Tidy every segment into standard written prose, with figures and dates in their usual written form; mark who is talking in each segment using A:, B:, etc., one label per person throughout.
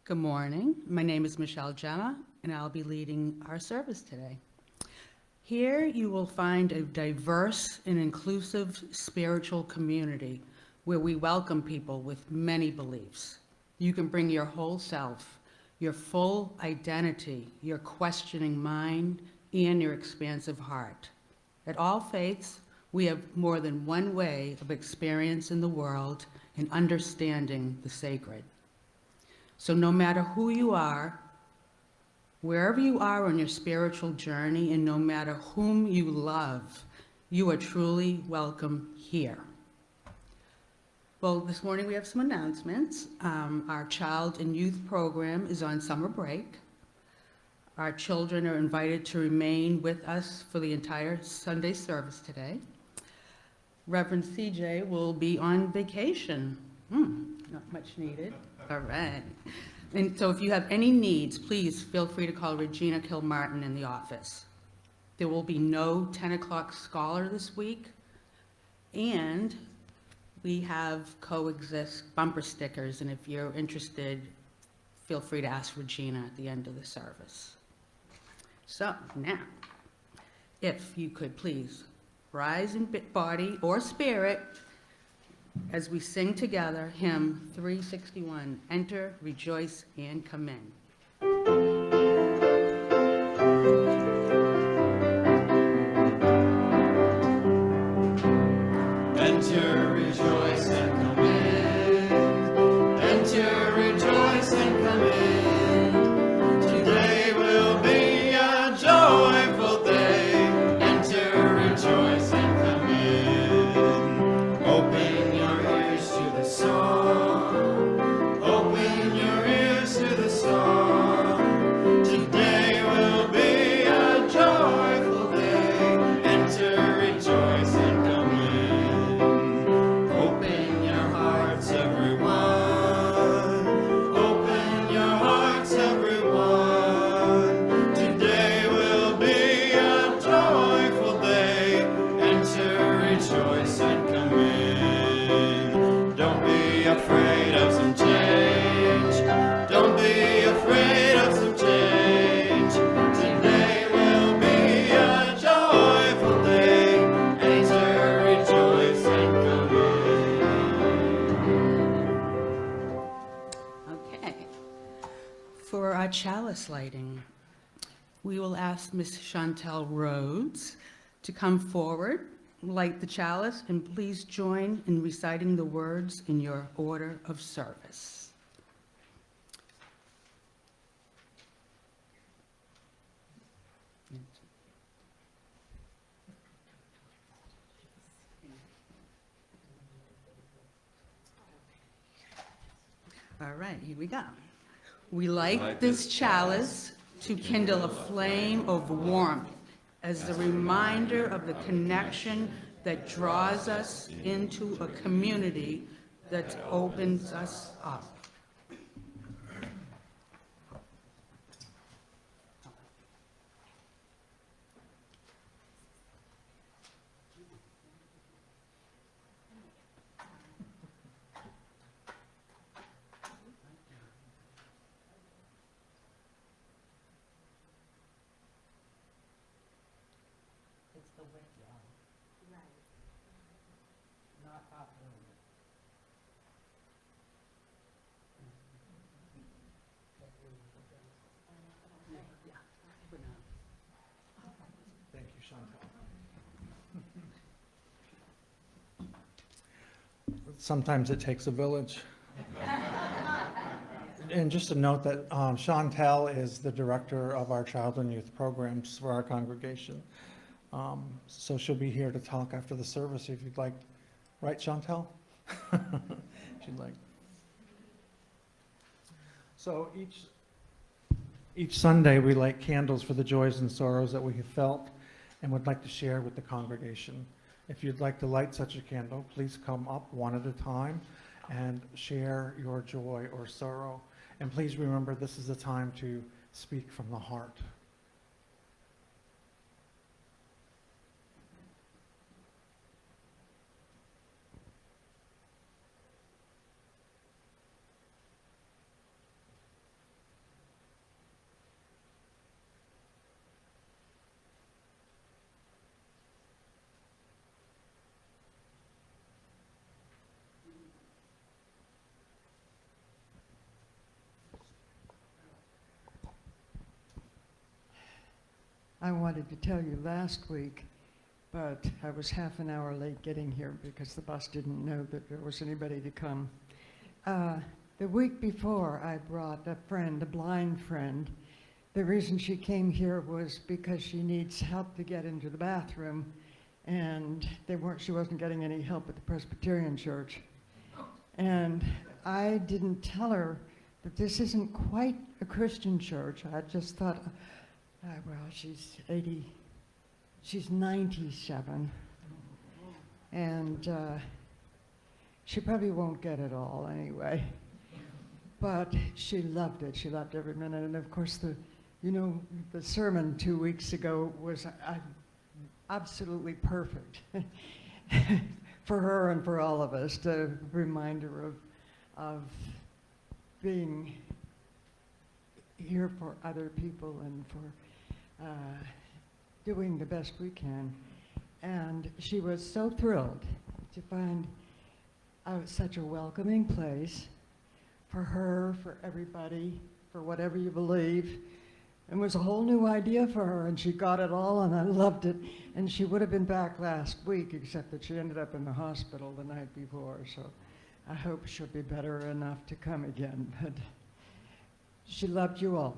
A: Good morning. My name is Michelle Geema, and I'll be leading our service today. Here you will find a diverse and inclusive spiritual community where we welcome people with many beliefs. You can bring your whole self, your full identity, your questioning mind, and your expansive heart. At all faiths, we have more than one way of experiencing the world and understanding the sacred. So no matter who you are, wherever you are on your spiritual journey, and no matter whom you love, you are truly welcome here. Well, this morning we have some announcements. Our child and youth program is on summer break. Our children are invited to remain with us for the entire Sunday service today. Rev CJ will be on vacation. Not much needed. All right. And so if you have any needs, please feel free to call Regina Kilmartin in the office. There will be no 10 o'clock scholar this week, and we have coexist bumper stickers, and if you're interested, feel free to ask Regina at the end of the service. So now, if you could please rise in body or spirit as we sing together hymn 361, Enter, Rejoice, and Come In.
B: Enter, rejoice, and come in. Enter, rejoice, and come in. Today will be a joyful day. Enter, rejoice, and come in. Open your ears to the song. Open your ears to the song. Today will be a joyful day. Enter, rejoice, and come in. Open your hearts, everyone. Open your hearts, everyone. Today will be a joyful day. Enter, rejoice, and come in. Don't be afraid of some change. Don't be afraid of some change. Today will be a joyful day. Enter, rejoice, and come in.
A: Okay. For our chalice lighting, we will ask Miss Chantel Rhodes to come forward, light the chalice, and please join in reciting the words in your order of service. All right, here we go. We light this chalice to kindle a flame of warmth as a reminder of the connection that draws us into a community that opens us up. It's the wick, right? Not operated.
C: Thank you, Chantal. Sometimes it takes a village. And just a note that Chantal is the director of our child and youth programs for our congregation. So she'll be here to talk after the service if you'd like. Right, Chantal? She'd like. So each Sunday we light candles for the joys and sorrows that we have felt and would like to share with the congregation. If you'd like to light such a candle, please come up one at a time and share your joy or sorrow. And please remember, this is a time to speak from the heart.
D: I wanted to tell you last week, but I was half an hour late getting here because the bus didn't know that there was anybody to come. The week before, I brought a friend, a blind friend. The reason she came here was because she needs help to get into the bathroom, and she wasn't getting any help at the Presbyterian church. And I didn't tell her that this isn't quite a Christian church. I just thought, well, she's 97, and she probably won't get it all anyway. But she loved it. She loved every minute. And of course, the sermon 2 weeks ago was absolutely perfect for her and for all of us. A reminder of being here for other people and for doing the best we can. And she was so thrilled to find such a welcoming place for her, for everybody, for whatever you believe. It was a whole new idea for her, and she got it all, and I loved it. And she would have been back last week, except that she ended up in the hospital the night before, so I hope she'll be better enough to come again. But she loved you all.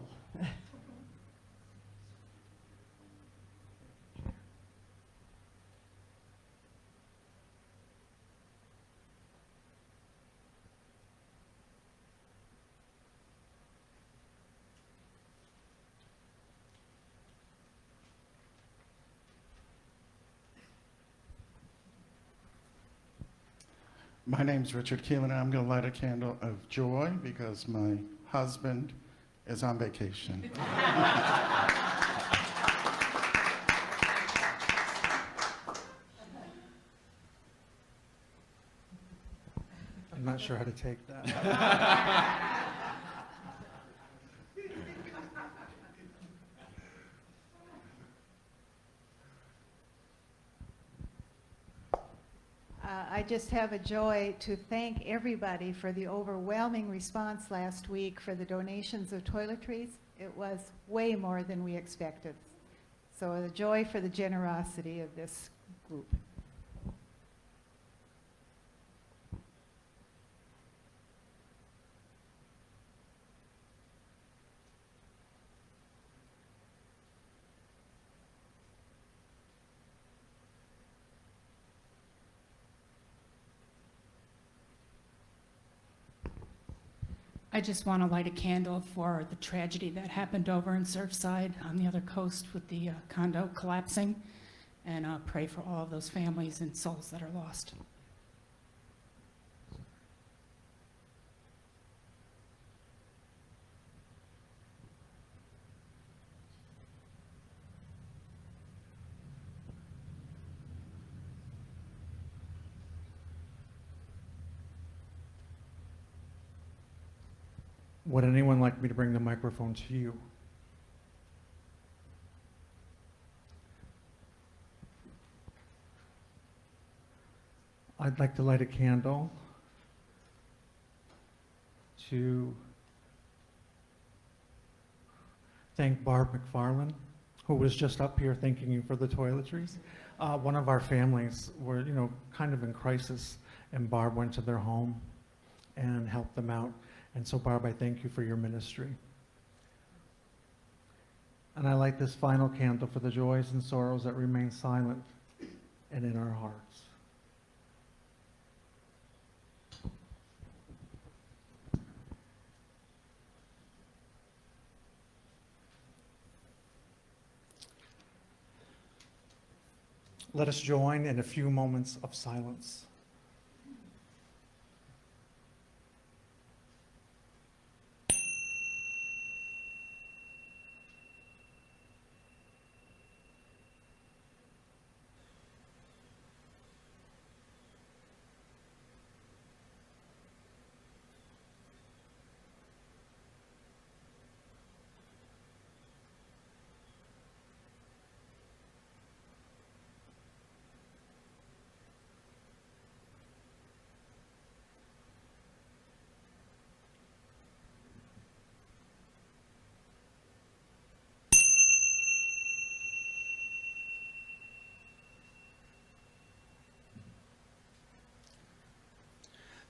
E: My name's Richard Keelan, and I'm going to light a candle of joy because my husband is on vacation.
C: I'm not sure how to take that.
F: I just have a joy to thank everybody for the overwhelming response last week for the donations of toiletries. It was way more than we expected. So a joy for the generosity of this group.
G: I just want to light a candle for the tragedy that happened over in Surfside on the other coast with the condo collapsing, and pray for all of those families and souls that are lost.
C: Would anyone like me to bring the microphone to you? I'd like to light a candle to thank Barb McFarland, who was just up here thanking you for the toiletries. One of our families were, kind of in crisis, and Barb went to their home and helped them out. And so, Barb, I thank you for your ministry. And I light this final candle for the joys and sorrows that remain silent and in our hearts. Let us join in a few moments of silence.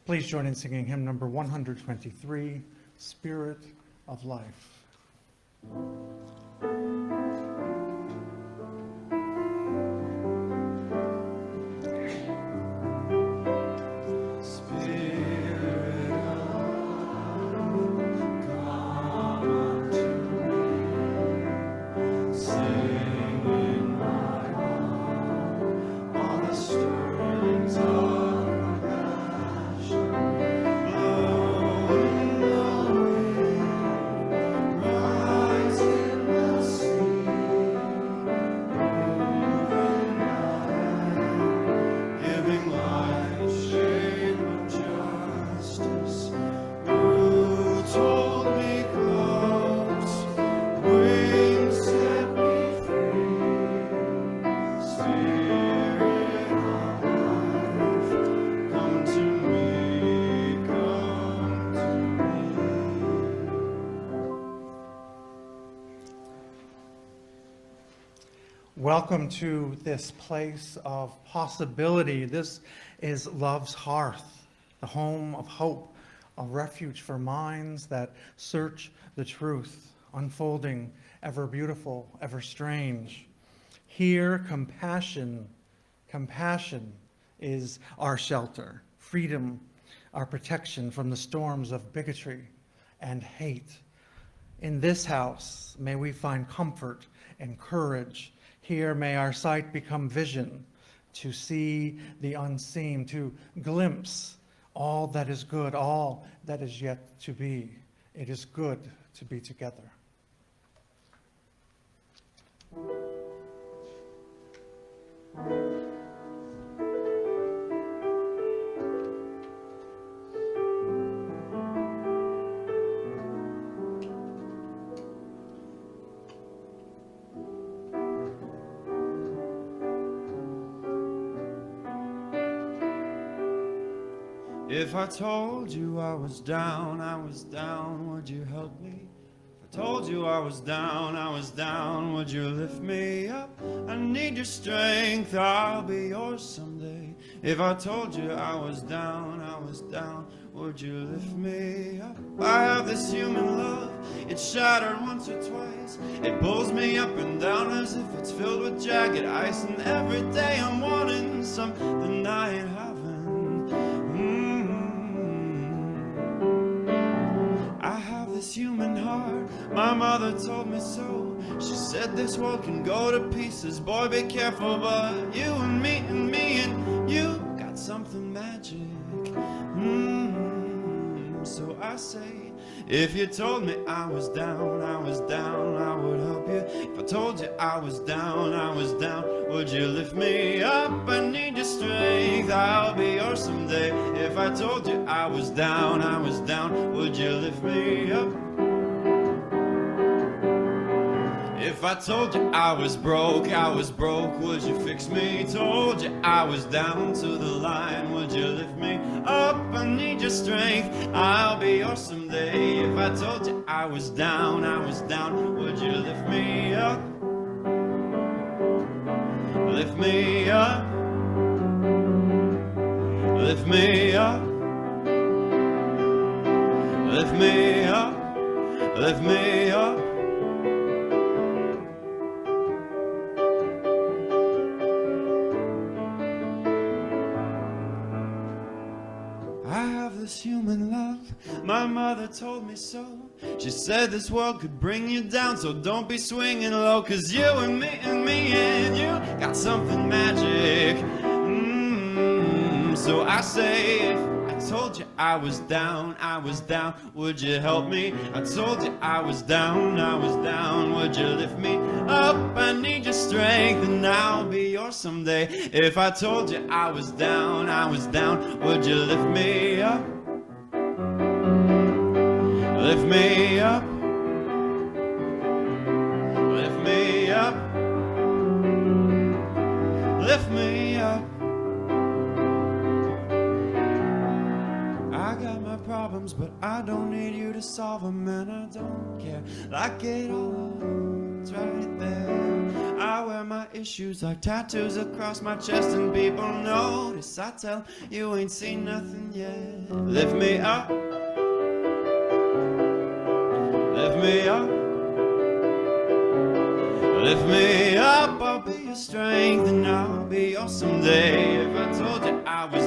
C: Please join in singing hymn number 123, Spirit of Life. Welcome to this place of possibility. This is Love's Hearth, the home of hope, a refuge for minds that search the truth, unfolding, ever beautiful, ever strange. Here, compassion is our shelter, freedom, our protection from the storms of bigotry and hate. In this house, may we find comfort and courage. Here may our sight become vision, to see the unseen, to glimpse all that is good, all that is yet to be. It is good to be together.
B: If I told you I was down, would you help me? If I told you I was down, would you lift me up? I need your strength, I'll be yours someday. If I told you I was down, would you lift me up? I have this human love, it's shattered once or twice. It pulls me up and down as if it's filled with jagged ice. And every day I'm wanting something I ain't having. mother told me so. She said this world can go to pieces, boy, be careful. But you and me and you got something magic. So I say, if you told me I was down, I would help you. If I told you I was down, would you lift me up? I need your strength, I'll be yours someday. If I told you I was down, would you lift me up? If I told you I was broke, would you fix me? Told you I was down to the line, would you lift me up? I need your strength, I'll be yours someday. If I told you I was down, would you lift me up? Lift me up. Lift me up. Lift me up. Lift me up. This human love, my mother told me so. She said this world could bring you down, so don't be swinging low. Cause you and me and you got something magic. So I say, if I told you I was down, would you help me? I told you I was down, would you lift me up? I need your strength and I'll be yours someday. If I told you I was down, would you lift me up? Lift me up. Lift me up. Lift me up. I got my problems, but I don't need you to solve them, and I don't care. Like it all, it's right there. I wear my issues like tattoos across my chest, and people notice. I tell you ain't seen nothing yet. Lift me up. Lift me up. Lift me up, I'll be your strength and I'll be yours someday. If I told you I was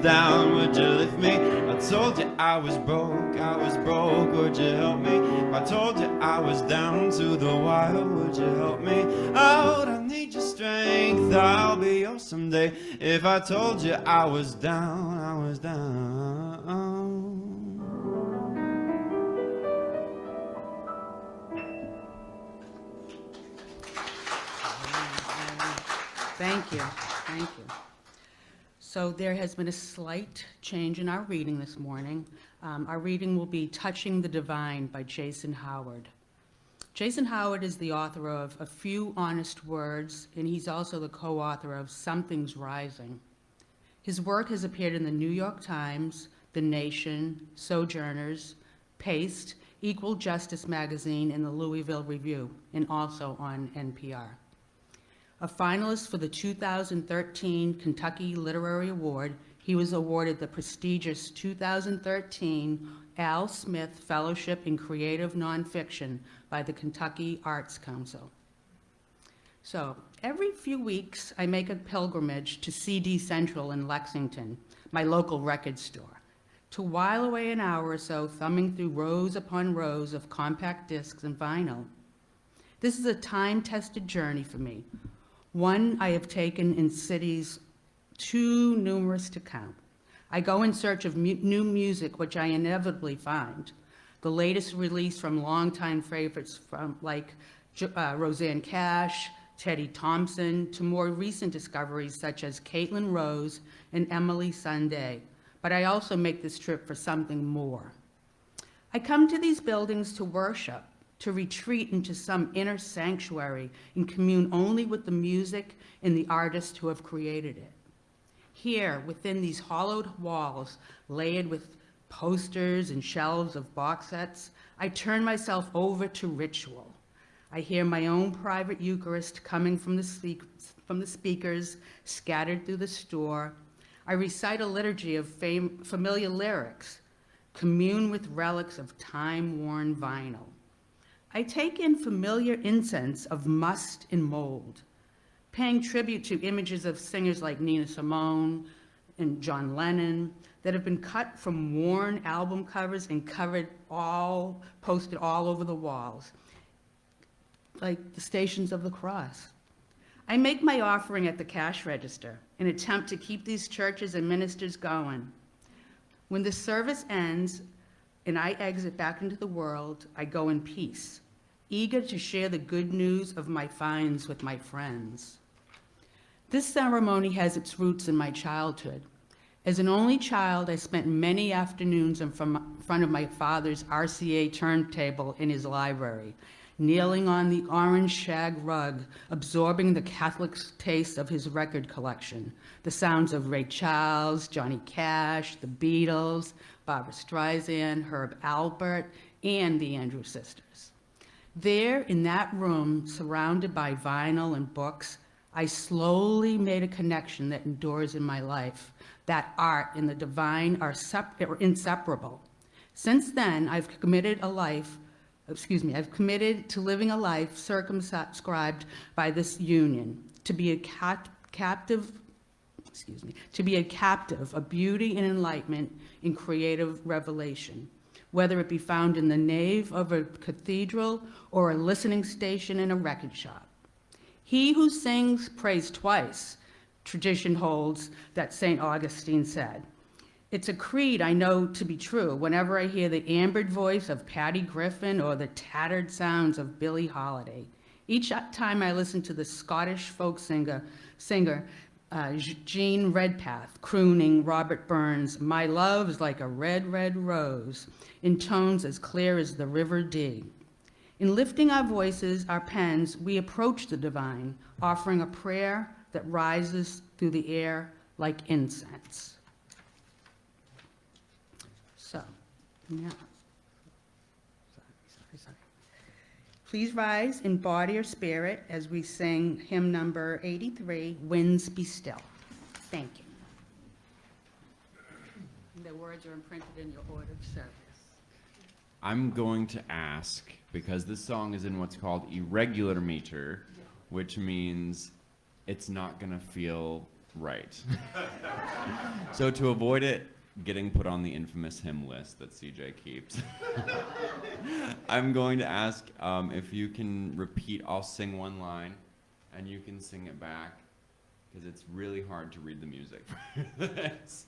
B: down, would you lift me? I told you I was broke, would you help me? If I told you I was down to the wire, would you help me out? I need your strength, I'll be yours someday. If I told you I was down,
A: Thank you, thank you. So there has been a slight change in our reading this morning. Our reading will be Touching the Divine by Jason Howard. Jason Howard is the author of A Few Honest Words, and he's also the co-author of Something's Rising. His work has appeared in the New York Times, The Nation, Sojourners, Paste, Equal Justice Magazine, and the Louisville Review, and also on NPR. A finalist for the 2013 Kentucky Literary Award, he was awarded the prestigious 2013 Al Smith Fellowship in Creative Nonfiction by the Kentucky Arts Council. So, every few weeks, I make a pilgrimage to CD Central in Lexington, my local record store, to while away an hour or so thumbing through rows upon rows of compact discs and vinyl. This is a time-tested journey for me, one I have taken in cities too numerous to count. I go in search of new music, which I inevitably find. The latest release from longtime favorites like Roseanne Cash, Teddy Thompson, to more recent discoveries such as Caitlin Rose and Emily Sundé. But I also make this trip for something more. I come to these buildings to worship, to retreat into some inner sanctuary and commune only with the music and the artists who have created it. Here, within these hollowed walls, layered with posters and shelves of box sets, I turn myself over to ritual. I hear my own private Eucharist coming from the speakers scattered through the store. I recite a liturgy of familiar lyrics, commune with relics of time-worn vinyl. I take in familiar incense of must and mold, paying tribute to images of singers like Nina Simone and John Lennon, that have been cut from worn album covers and posted all over the walls, like the Stations of the Cross. I make my offering at the cash register, an attempt to keep these churches and ministers going. When the service ends and I exit back into the world, I go in peace, eager to share the good news of my finds with my friends. This ceremony has its roots in my childhood. As an only child, I spent many afternoons in front of my father's RCA turntable in his library, kneeling on the orange shag rug, absorbing the Catholic taste of his record collection, the sounds of Ray Charles, Johnny Cash, the Beatles, Barbra Streisand, Herb Alpert, and the Andrews Sisters. There, in that room, surrounded by vinyl and books, I slowly made a connection that endures in my life, that art and the divine are inseparable. Since then, I've committed to living a life circumscribed by this union, to be a captive of beauty and enlightenment in creative revelation, whether it be found in the nave of a cathedral or a listening station in a record shop. He who sings prays twice, tradition holds that St. Augustine said. It's a creed I know to be true whenever I hear the ambered voice of Patty Griffin or the tattered sounds of Billie Holiday. Each time I listen to the Scottish folk singer Jean Redpath crooning Robert Burns' "My love is like a red, red rose," in tones as clear as the River Dee. In lifting our voices, our pens, we approach the divine, offering a prayer that rises through the air like incense. So, now, sorry. Please rise in body or spirit as we sing hymn number 83, Winds Be Still. Thank you. The words are imprinted in your order of service.
B: I'm going to ask, because this song is in what's called irregular meter, which means it's not going to feel right. So to avoid it getting put on the infamous hymn list that CJ keeps, I'm going to ask if you can repeat. I'll sing one line, and you can sing it back, because it's really hard to read the music for this.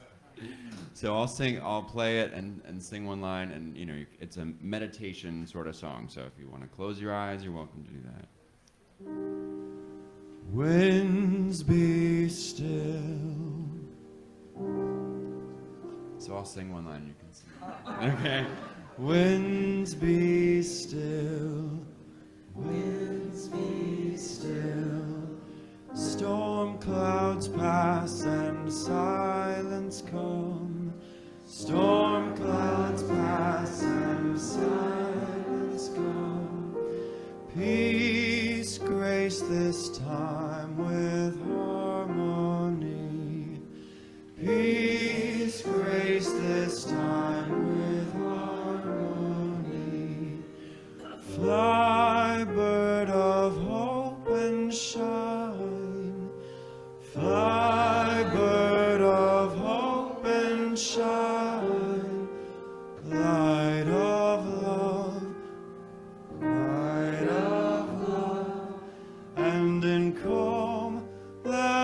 B: So I'll play it and sing one line, and it's a meditation sort of song, so if you want to close your eyes, you're welcome to do that. Winds be still. So I'll sing one line, you can sing it. Okay. Winds be still. Winds be still. Storm clouds pass and silence come. Storm clouds pass and silence come. Peace grace this time with harmony. Peace grace this time with harmony. Fly, bird of hope and shine. Fly, bird of hope and shine. Light of love, light of love, and in calm let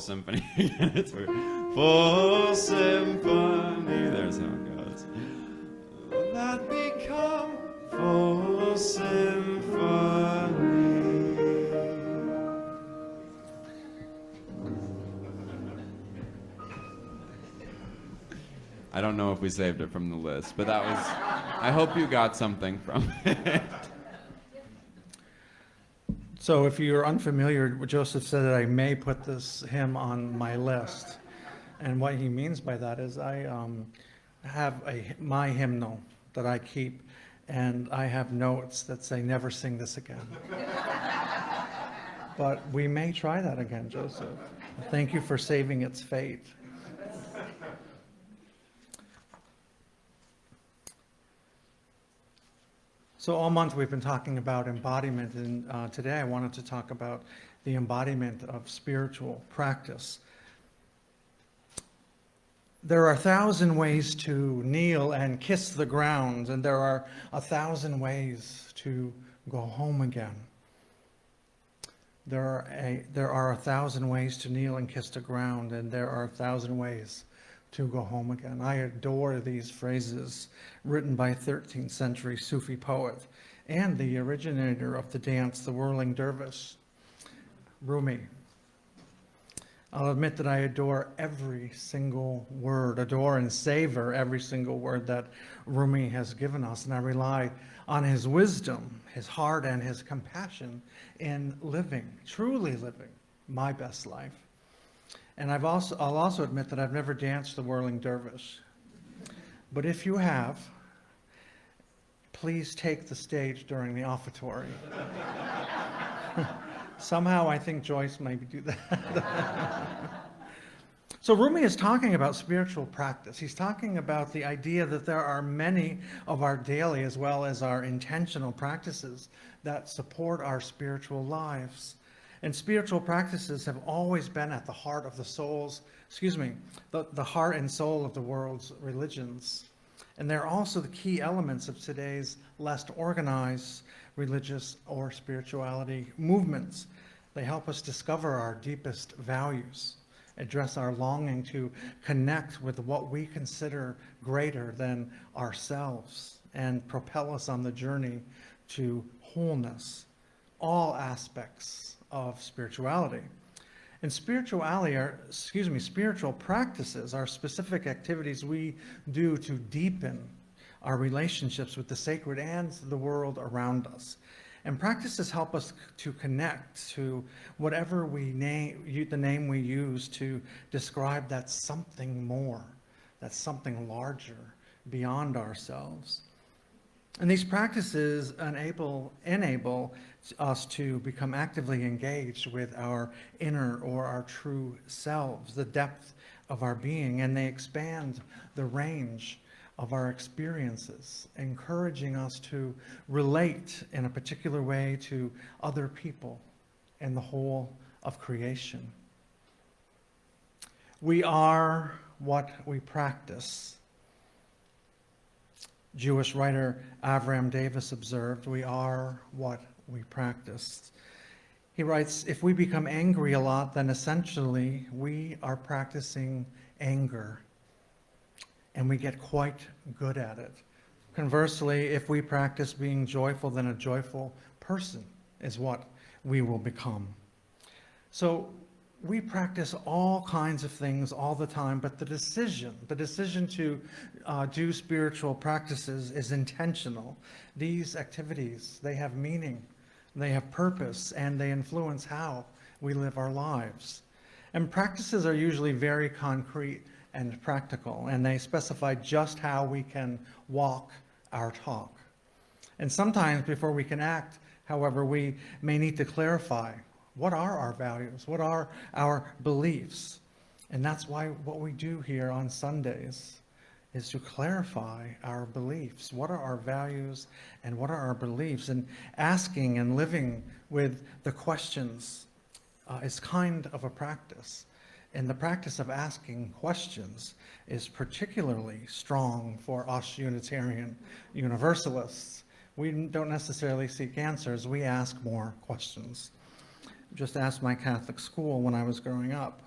B: symphony again. It's weird. Full symphony. There's how it goes. That become full symphony. I don't know if we saved it from the list, but that was, I hope you got something from it.
C: So if you're unfamiliar, Joseph said that I may put this hymn on my list. And what he means by that is I have my hymnal that I keep, and I have notes that say, never sing this again. But we may try that again, Joseph. Thank you for saving its fate. So all month we've been talking about embodiment, and today I wanted to talk about the embodiment of spiritual practice. There are 1,000 ways to kneel and kiss the ground, and there are 1,000 ways to go home again. There are 1,000 ways to kneel and kiss the ground, and there are 1,000 ways to go home again. I adore these phrases written by 13th century Sufi poet and the originator of the dance, the whirling dervish, Rumi. I'll admit that I adore every single word, adore and savor every single word that Rumi has given us, and I rely on his wisdom, his heart, and his compassion in living, truly living my best life. And I'll also admit that I've never danced the whirling dervish. But if you have, please take the stage during the offertory. Somehow I think Joyce maybe do that. So Rumi is talking about spiritual practice. He's talking about the idea that there are many of our daily as well as our intentional practices that support our spiritual lives. And spiritual practices have always been at the heart of the heart and soul of the world's religions. And they're also the key elements of today's less organized religious or spirituality movements. They help us discover our deepest values, address our longing to connect with what we consider greater than ourselves, and propel us on the journey to wholeness, all aspects of spirituality. And spiritual practices are specific activities we do to deepen our relationships with the sacred and the world around us. And practices help us to connect to whatever the name we use to describe that something more, that something larger beyond ourselves. And these practices enable us to become actively engaged with our inner or our true selves, the depth of our being, and they expand the range of our experiences, encouraging us to relate in a particular way to other people and the whole of creation. We are what we practice. Jewish writer Avram Davis observed, we are what we practice. He writes, if we become angry a lot, then essentially we are practicing anger, and we get quite good at it. Conversely, if we practice being joyful, then a joyful person is what we will become. So we practice all kinds of things all the time, but the decision to do spiritual practices is intentional. These activities, they have meaning, they have purpose, and they influence how we live our lives. And practices are usually very concrete and practical, and they specify just how we can walk our talk. And sometimes before we can act, however, we may need to clarify, what are our values? What are our beliefs? And that's why what we do here on Sundays is to clarify our beliefs. What are our values and what are our beliefs? And asking and living with the questions is kind of a practice. And the practice of asking questions is particularly strong for us Unitarian Universalists. We don't necessarily seek answers, we ask more questions. Just ask my Catholic school when I was growing up.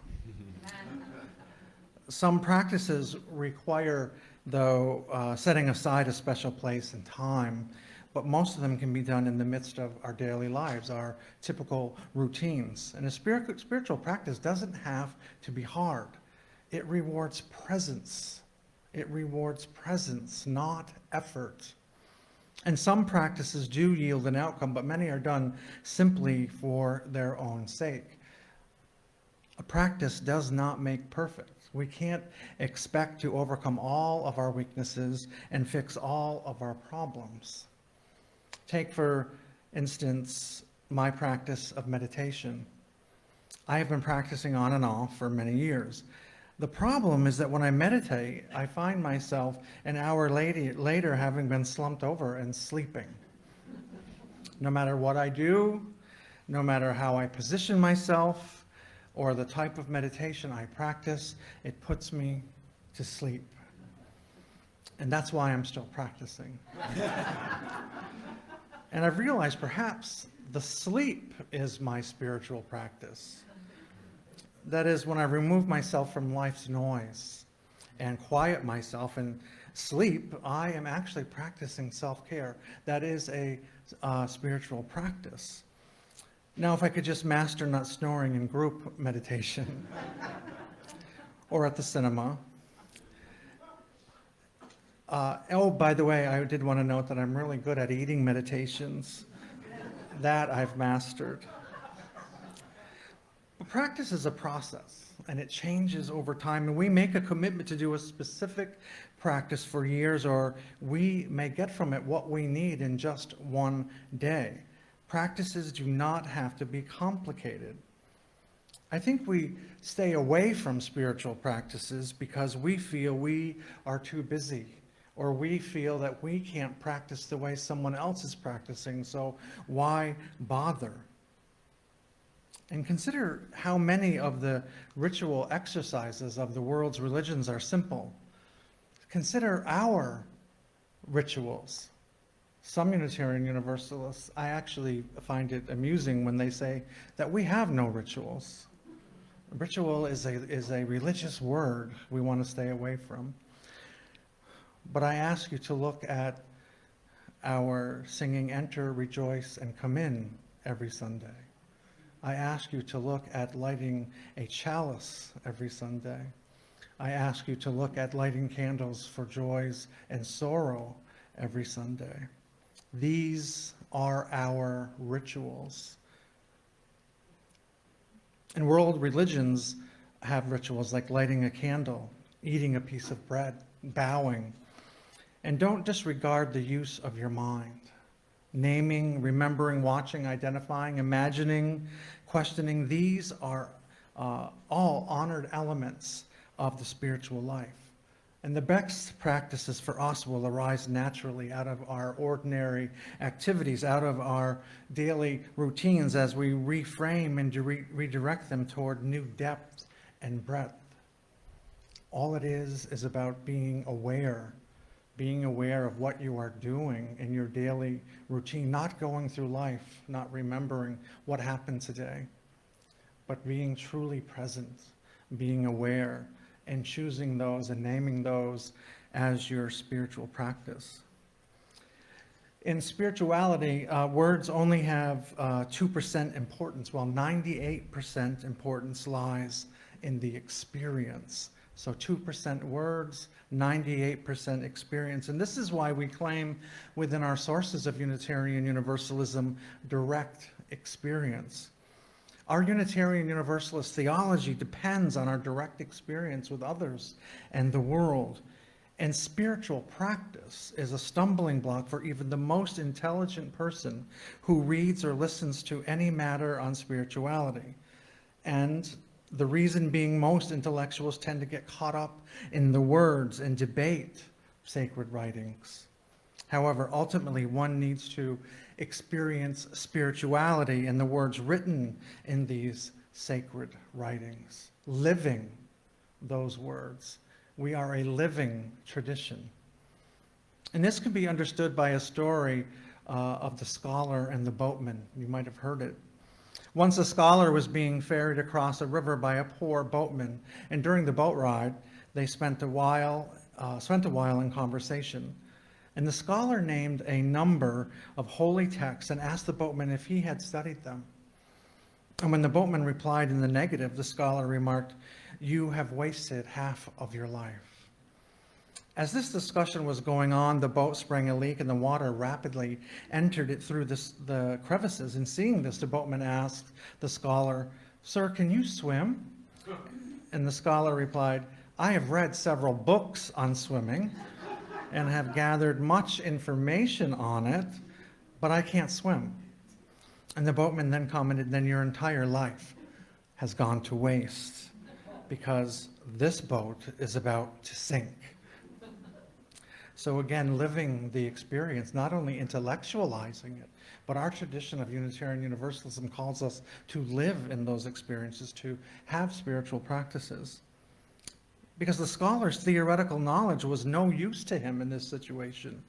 C: Some practices require, though, setting aside a special place and time, but most of them can be done in the midst of our daily lives, our typical routines. And a spiritual practice doesn't have to be hard. It rewards presence. It rewards presence, not effort. And some practices do yield an outcome, but many are done simply for their own sake. A practice does not make perfect. We can't expect to overcome all of our weaknesses and fix all of our problems. Take, for instance, my practice of meditation. I have been practicing on and off for many years. The problem is that when I meditate, I find myself an hour later having been slumped over and sleeping. No matter what I do, no matter how I position myself, or the type of meditation I practice, it puts me to sleep. And that's why I'm still practicing. And I've realized perhaps the sleep is my spiritual practice. That is, when I remove myself from life's noise and quiet myself and sleep, I am actually practicing self-care. That is a spiritual practice. Now, if I could just master not snoring in group meditation or at the cinema. By the way, I did want to note that I'm really good at eating meditations. That I've mastered. But practice is a process, and it changes over time, and we make a commitment to do a specific practice for years, or we may get from it what we need in just one day. Practices do not have to be complicated. I think we stay away from spiritual practices because we feel we are too busy, or we feel that we can't practice the way someone else is practicing, so why bother? And consider how many of the ritual exercises of the world's religions are simple. Consider our rituals. Some Unitarian Universalists, I actually find it amusing when they say that we have no rituals. Ritual is a religious word we want to stay away from. But I ask you to look at our singing Enter, Rejoice, and Come In every Sunday. I ask you to look at lighting a chalice every Sunday. I ask you to look at lighting candles for joys and sorrow every Sunday. These are our rituals. And world religions have rituals like lighting a candle, eating a piece of bread, bowing. And don't disregard the use of your mind. Naming, remembering, watching, identifying, imagining, questioning, these are all honored elements of the spiritual life. And the best practices for us will arise naturally out of our ordinary activities, out of our daily routines as we reframe and redirect them toward new depth and breadth. All it is about being aware of what you are doing in your daily routine, not going through life, not remembering what happened today, but being truly present, being aware, and choosing those and naming those as your spiritual practice. In spirituality, words only have 2% importance, while 98% importance lies in the experience. So 2% words, 98% experience. And this is why we claim within our sources of Unitarian Universalism direct experience. Our Unitarian Universalist theology depends on our direct experience with others and the world. And spiritual practice is a stumbling block for even the most intelligent person who reads or listens to any matter on spirituality. And the reason being, most intellectuals tend to get caught up in the words and debate sacred writings. However, ultimately, one needs to experience spirituality in the words written in these sacred writings, living those words. We are a living tradition. And this can be understood by a story of the scholar and the boatman. You might have heard it. Once a scholar was being ferried across a river by a poor boatman, and during the boat ride, they spent a while in conversation. And the scholar named a number of holy texts and asked the boatman if he had studied them. And when the boatman replied in the negative, the scholar remarked, "You have wasted half of your life." As this discussion was going on, the boat sprang a leak and the water rapidly entered it through the crevices. And seeing this, the boatman asked the scholar, "Sir, can you swim?" And the scholar replied, "I have read several books on swimming and have gathered much information on it, but I can't swim." And the boatman then commented, "Then your entire life has gone to waste, because this boat is about to sink." So again, living the experience, not only intellectualizing it, but our tradition of Unitarian Universalism calls us to live in those experiences, to have spiritual practices. Because the scholar's theoretical knowledge was no use to him in this situation.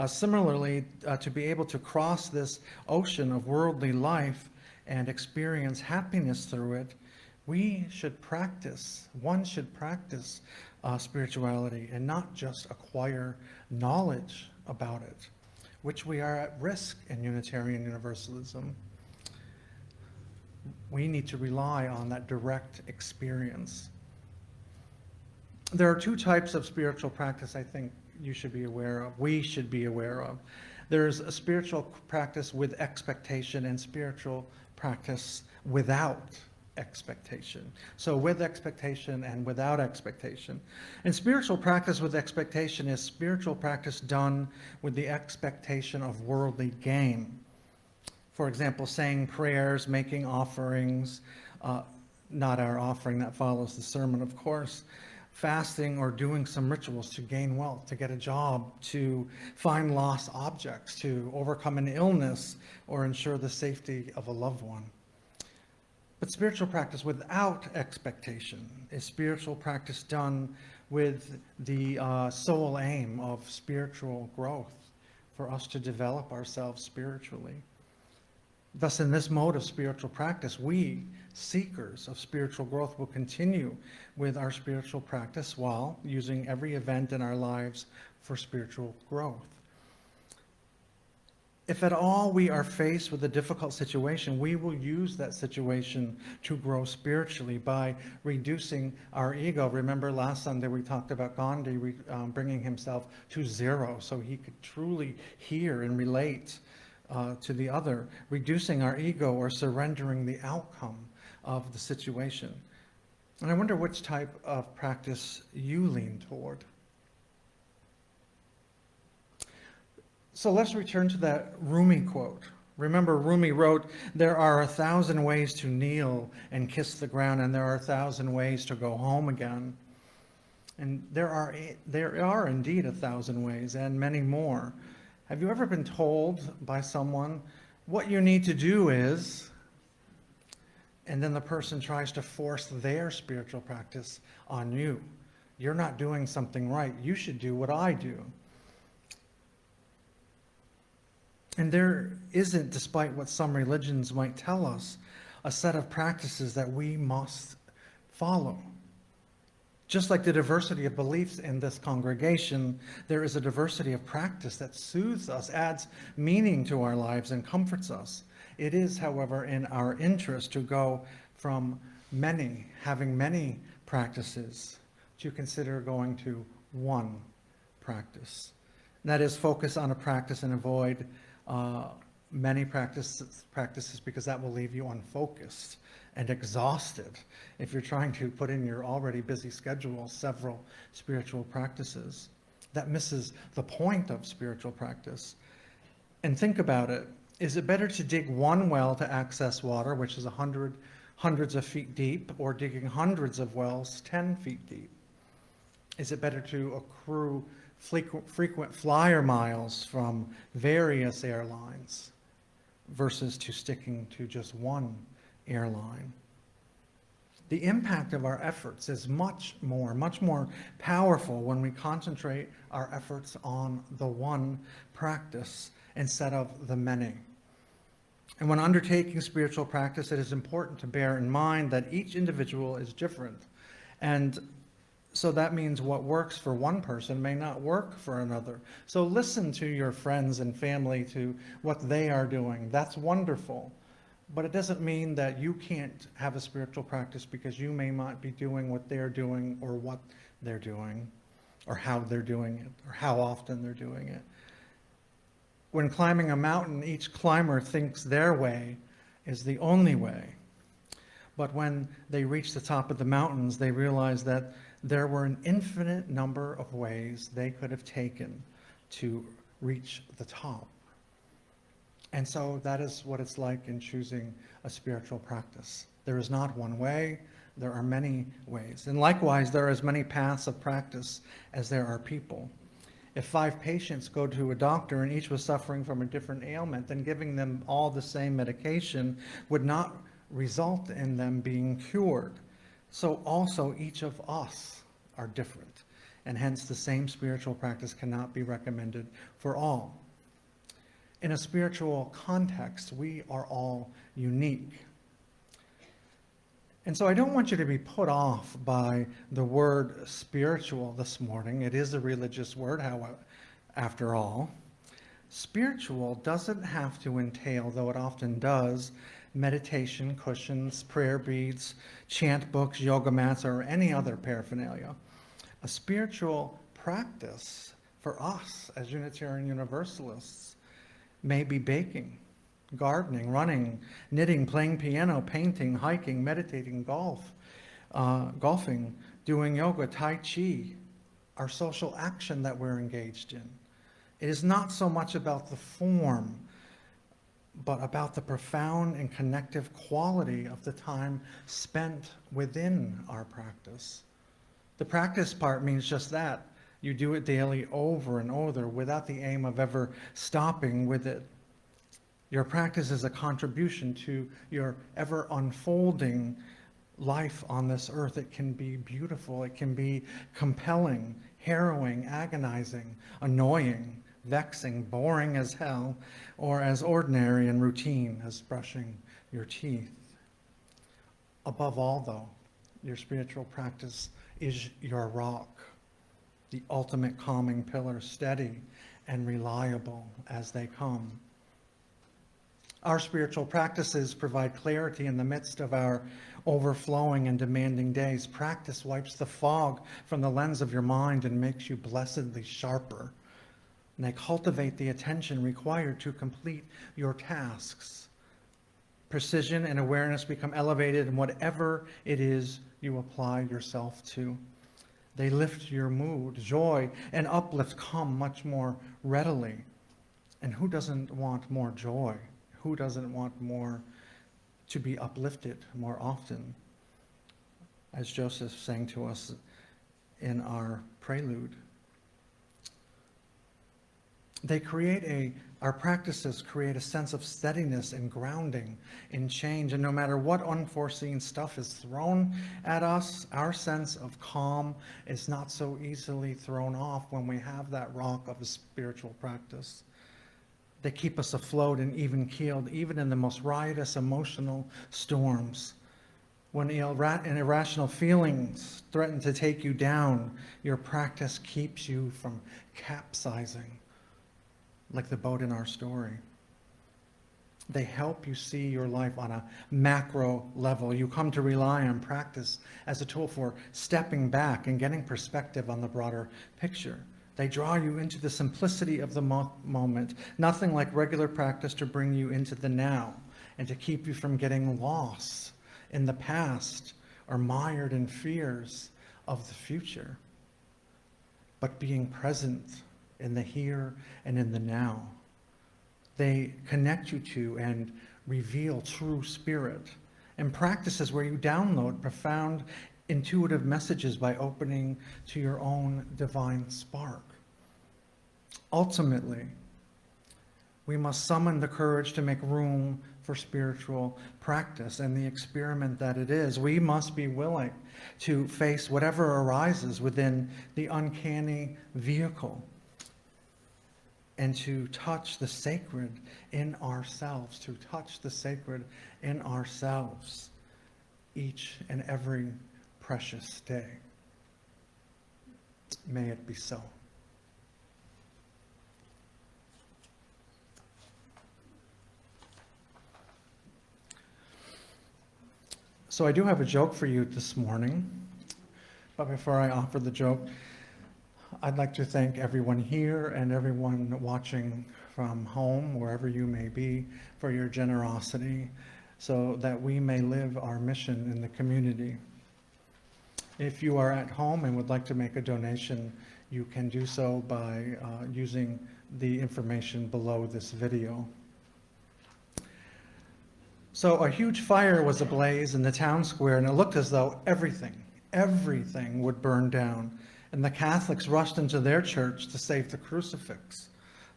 C: Similarly, to be able to cross this ocean of worldly life and experience happiness through it, one should practice spirituality and not just acquire knowledge about it, which we are at risk in Unitarian Universalism. We need to rely on that direct experience. There are two types of spiritual practice I think you should be aware of, we should be aware of. There's a spiritual practice with expectation and spiritual practice without expectation. So with expectation and without expectation. And spiritual practice with expectation is spiritual practice done with the expectation of worldly gain. For example, saying prayers, making offerings, not our offering that follows the sermon, of course, fasting or doing some rituals to gain wealth, to get a job, to find lost objects, to overcome an illness, or ensure the safety of a loved one. But spiritual practice without expectation is spiritual practice done with the sole aim of spiritual growth, for us to develop ourselves spiritually. Thus, in this mode of spiritual practice, we, seekers of spiritual growth, will continue with our spiritual practice while using every event in our lives for spiritual growth. If at all we are faced with a difficult situation, we will use that situation to grow spiritually by reducing our ego. Remember last Sunday we talked about Gandhi bringing himself to zero so he could truly hear and relate to the other, reducing our ego or surrendering the outcome of the situation. And I wonder which type of practice you lean toward. So let's return to that Rumi quote. Remember, Rumi wrote, "There are 1,000 ways to kneel and kiss the ground, and there are 1,000 ways to go home again." And there are indeed 1,000 ways, and many more. Have you ever been told by someone, what you need to do is, and then the person tries to force their spiritual practice on you? You're not doing something right. You should do what I do. And there isn't, despite what some religions might tell us, a set of practices that we must follow. Just like the diversity of beliefs in this congregation, there is a diversity of practice that soothes us, adds meaning to our lives, and comforts us. It is, however, in our interest to go from having many practices, to consider going to one practice. That is, focus on a practice and avoid many practices, because that will leave you unfocused and exhausted if you're trying to put in your already busy schedule several spiritual practices. That misses the point of spiritual practice. And think about it. Is it better to dig one well to access water, which is hundreds of feet deep, or digging hundreds of wells 10 feet deep? Is it better to accrue frequent flyer miles from various airlines versus to sticking to just one airline? The impact of our efforts is much more powerful when we concentrate our efforts on the one practice instead of the many. And when undertaking spiritual practice, it is important to bear in mind that each individual is different. And so that means what works for one person may not work for another. So listen to your friends and family, to what they are doing. That's wonderful. But it doesn't mean that you can't have a spiritual practice because you may not be doing what they're doing, or what they're doing, or how they're doing it, or how often they're doing it. When climbing a mountain, each climber thinks their way is the only way. But when they reach the top of the mountains, they realize that there were an infinite number of ways they could have taken to reach the top. And so that is what it's like in choosing a spiritual practice. There is not one way, there are many ways. And likewise, there are as many paths of practice as there are people. If 5 patients go to a doctor and each was suffering from a different ailment, then giving them all the same medication would not result in them being cured. So also each of us are different, and hence the same spiritual practice cannot be recommended for all. In a spiritual context, we are all unique. And so I don't want you to be put off by the word spiritual this morning. It is a religious word, however, after all. Spiritual doesn't have to entail, though it often does, meditation, cushions, prayer beads, chant books, yoga mats, or any other paraphernalia. A spiritual practice for us as Unitarian Universalists may be baking, gardening, running, knitting, playing piano, painting, hiking, meditating, golfing, doing yoga, tai chi, our social action that we're engaged in. It is not so much about the form, but about the profound and connective quality of the time spent within our practice. The practice part means just that. You do it daily over and over without the aim of ever stopping with it. Your practice is a contribution to your ever unfolding life on this earth. It can be beautiful, it can be compelling, harrowing, agonizing, annoying, vexing, boring as hell, or as ordinary and routine as brushing your teeth. Above all, though, your spiritual practice is your rock, the ultimate calming pillar, steady and reliable as they come. Our spiritual practices provide clarity in the midst of our overflowing and demanding days. Practice wipes the fog from the lens of your mind and makes you blessedly sharper. And they cultivate the attention required to complete your tasks. Precision and awareness become elevated in whatever it is you apply yourself to. They lift your mood. Joy and uplift come much more readily. And who doesn't want more joy? Who doesn't want more to be uplifted more often? As Joseph sang to us in our prelude. Our practices create a sense of steadiness and grounding in change. And no matter what unforeseen stuff is thrown at us, our sense of calm is not so easily thrown off when we have that rock of a spiritual practice. They keep us afloat and even-keeled, even in the most riotous emotional storms. When irrational feelings threaten to take you down, your practice keeps you from capsizing, like the boat in our story. They help you see your life on a macro level. You come to rely on practice as a tool for stepping back and getting perspective on the broader picture. They draw you into the simplicity of the moment, nothing like regular practice to bring you into the now and to keep you from getting lost in the past or mired in fears of the future, but being present in the here and in the now. They connect you to and reveal true spirit, and practices where you download profound intuitive messages by opening to your own divine spark. Ultimately, we must summon the courage to make room for spiritual practice and the experiment that it is. We must be willing to face whatever arises within the uncanny vehicle. and to touch the sacred in ourselves, to touch the sacred in ourselves each and every precious day. May it be so. So I do have a joke for you this morning, but before I offer the joke, I'd like to thank everyone here and everyone watching from home, wherever you may be, for your generosity so that we may live our mission in the community. If you are at home and would like to make a donation, you can do so by using the information below this video. So a huge fire was ablaze in the town square, and it looked as though everything would burn down. And the Catholics rushed into their church to save the crucifix.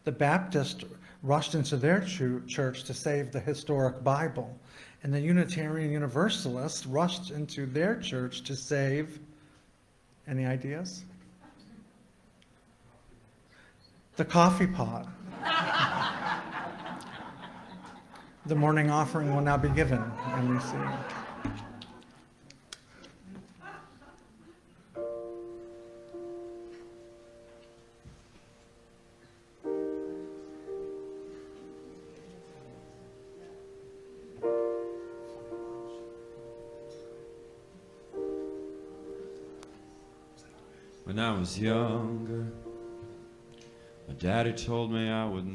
C: The Baptists rushed into their church to save the historic Bible. And the Unitarian Universalists rushed into their church to save, any ideas? The coffee pot. The morning offering will now be given and received.
B: When I was younger, my daddy told me I would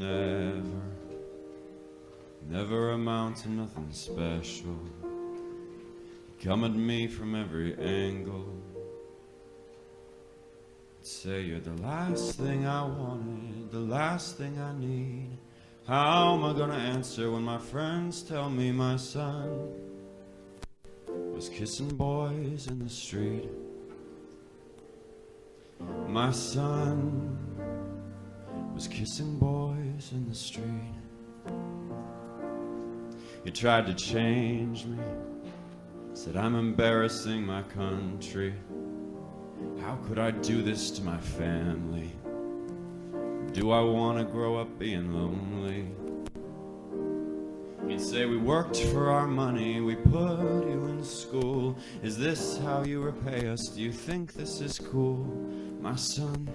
B: never amount to nothing special. He'd come at me from every angle. He'd say, you're the last thing I wanted, the last thing I need. How am I gonna answer when my friends tell me my son was kissing boys in the street? My son was kissing boys in the street. He tried to change me, said I'm embarrassing my country. How could I do this to my family? Do I want to grow up being lonely? He'd say we worked for our money, we put you in school. Is this how you repay us? Do you think this is cool? My son,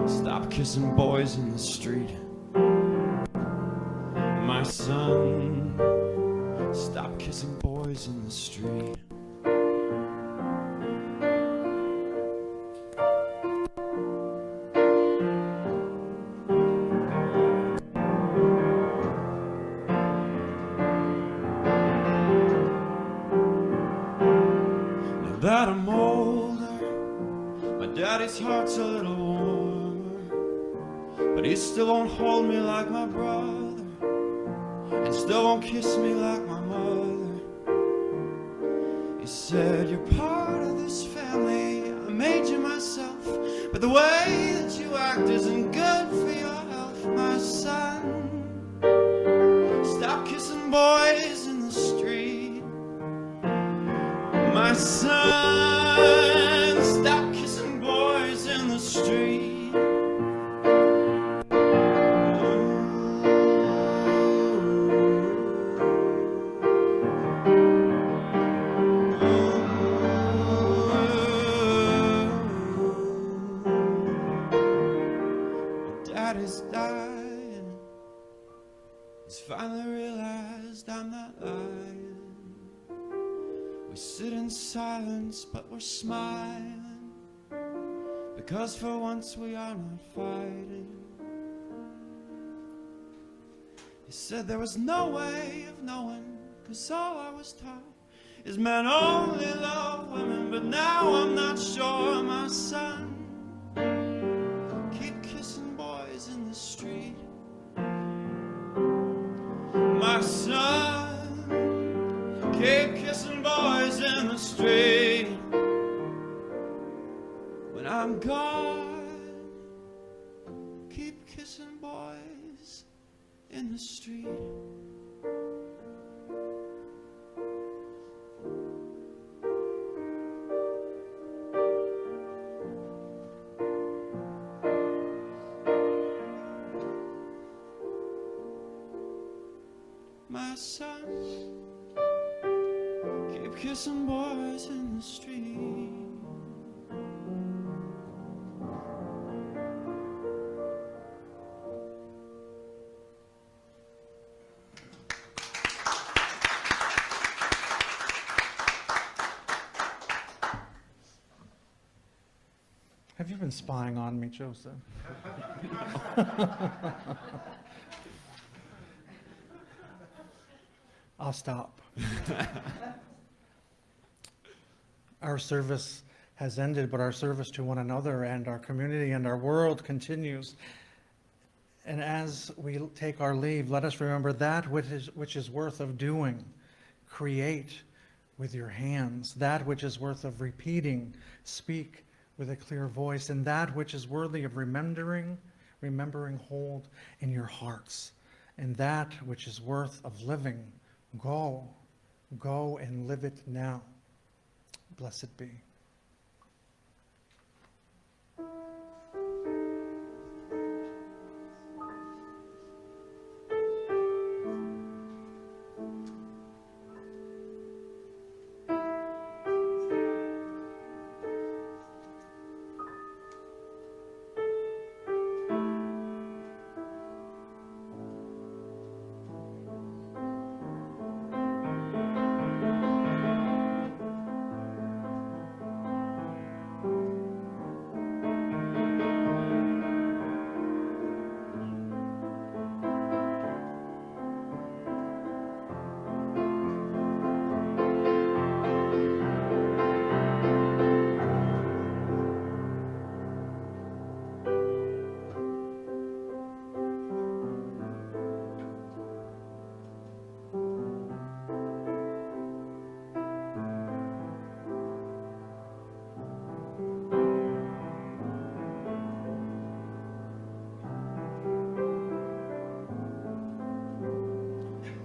B: stop kissing boys in the street. My son, stop kissing boys in the street. Now that I'm older, my daddy's heart's a little warmer, but he still won't hold me like my brother, and still won't kiss me like my mother. He said, you're part of this family, I made you myself, but the way that you act isn't good for your health. My son, stop kissing boys in the street. My son, stop kissing boys in the street. Daddy's dying. He's finally realized I'm not lying. We sit in silence, but we're smiling, because for once we are not fighting. He said there was no way of knowing, 'cause all I was taught is men only love women, but now I'm not sure. My son, keep kissing boys in the street. My son, keep kissing boys in the street. When I'm gone, keep kissing boys in the street. my son. Keep kissing boys in the street.
C: Have you been spying on me, Joseph? I'll stop. Our service has ended, but our service to one another and our community and our world continues. And as we take our leave, let us remember that which is worth of doing. Create with your hands. That which is worth of repeating. Speak with a clear voice. And that which is worthy of remembering, hold in your hearts. And that which is worth of living, go and live it now. Blessed be.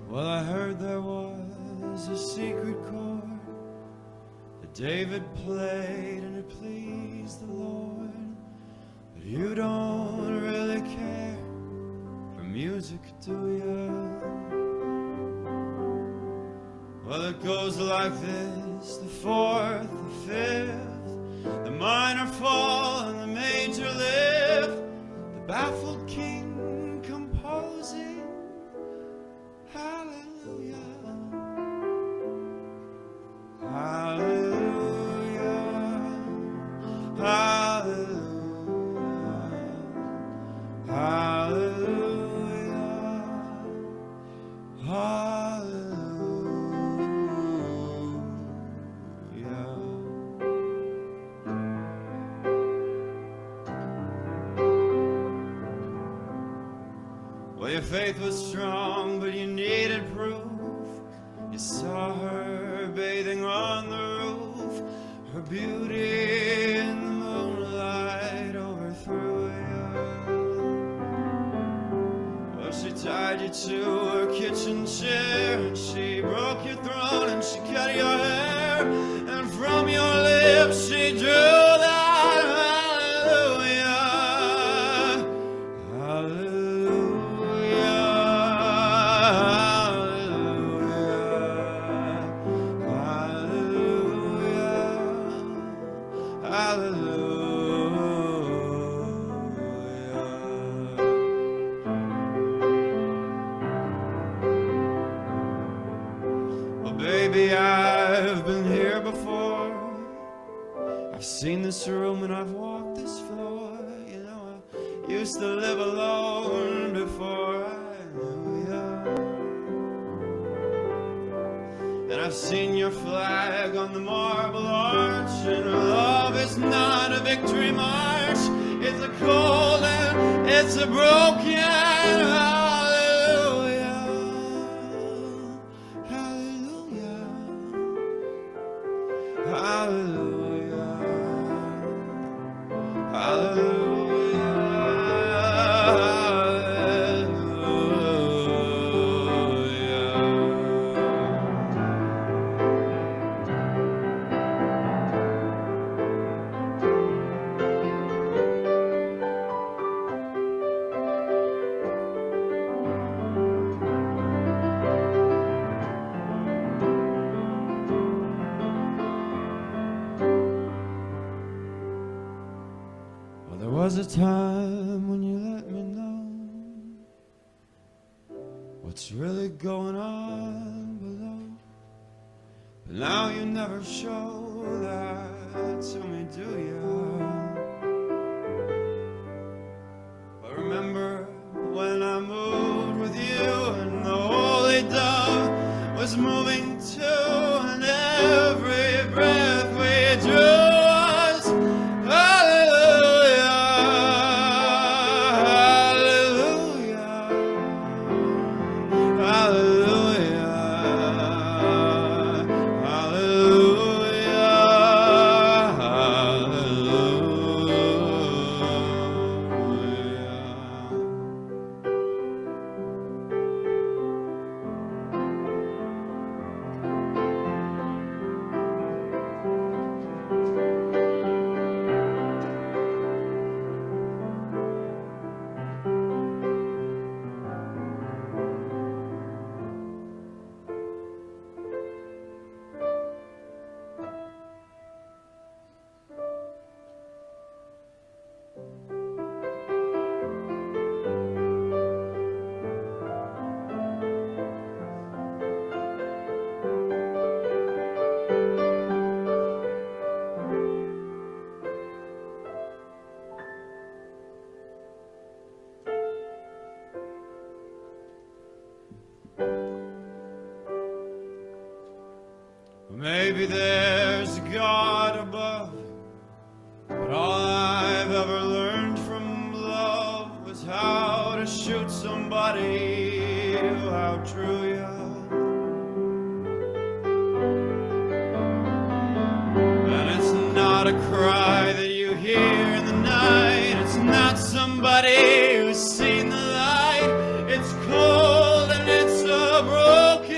B: Well, I heard there was a secret chord that David played and it pleased the Lord. But you don't really care for music, do you? Well, it goes like this: the fourth, the fifth, the minor fall and the major lift, the baffled king composing hallelujah, hallelujah, hallelujah, hallelujah, Well, your faith was strong, but you needed proof. You saw her bathing on the roof. Her beauty in the moonlight overthrew you. Well, she tied you to her kitchen chair, and she broke your throne, and she cut your hair, and from your lips she drew that seen this room and I've walked this floor. You know, I used to live alone before I knew you. And I've seen your flag on the marble arch, and love is not a victory march. It's a cold and it's a broken hallelujah, hallelujah, hallelujah. time when you let me know what's really going on below. But now you never show that to me, do you? But remember when I moved with you and the holy dove was moving too, and every breath we drew was hallelujah, hallelujah, hallelujah, hallelujah, hallelujah. Maybe there's a God above, but all I've ever learned from love was how to shoot somebody who outdrew you. And it's not a cry that you hear in the night, it's not somebody who's seen the light, it's cold and it's a broken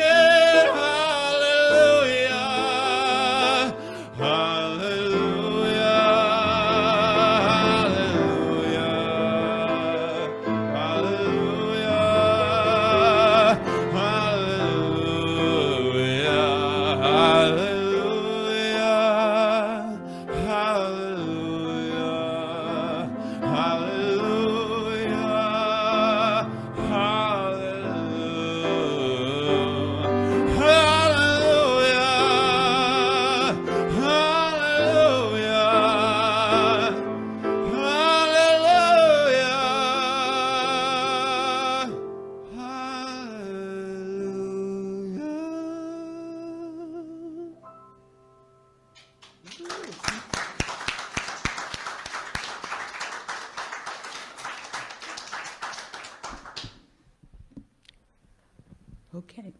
A: Okay,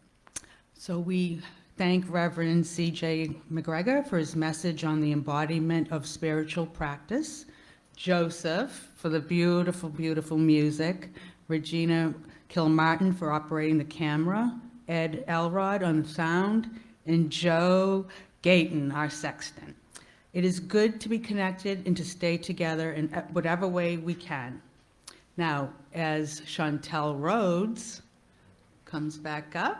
A: so we thank Reverend CJ McGregor for his message on the embodiment of spiritual practice, Joseph for the beautiful, beautiful music, Regina Kilmartin for operating the camera, Ed Elrod on sound, and Joe Gayton, our sexton. It is good to be connected and to stay together in whatever way we can. Now, as Chantel Rhodes comes back up,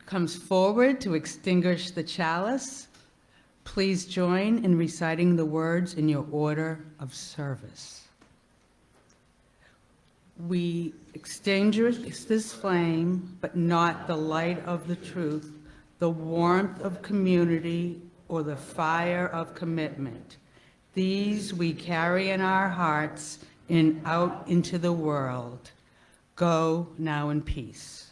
A: comes forward to extinguish the chalice, please join in reciting the words in your order of service. We extinguish this flame, but not the light of the truth, the warmth of community, or the fire of commitment. These we carry in our hearts and out into the world. Go now in peace.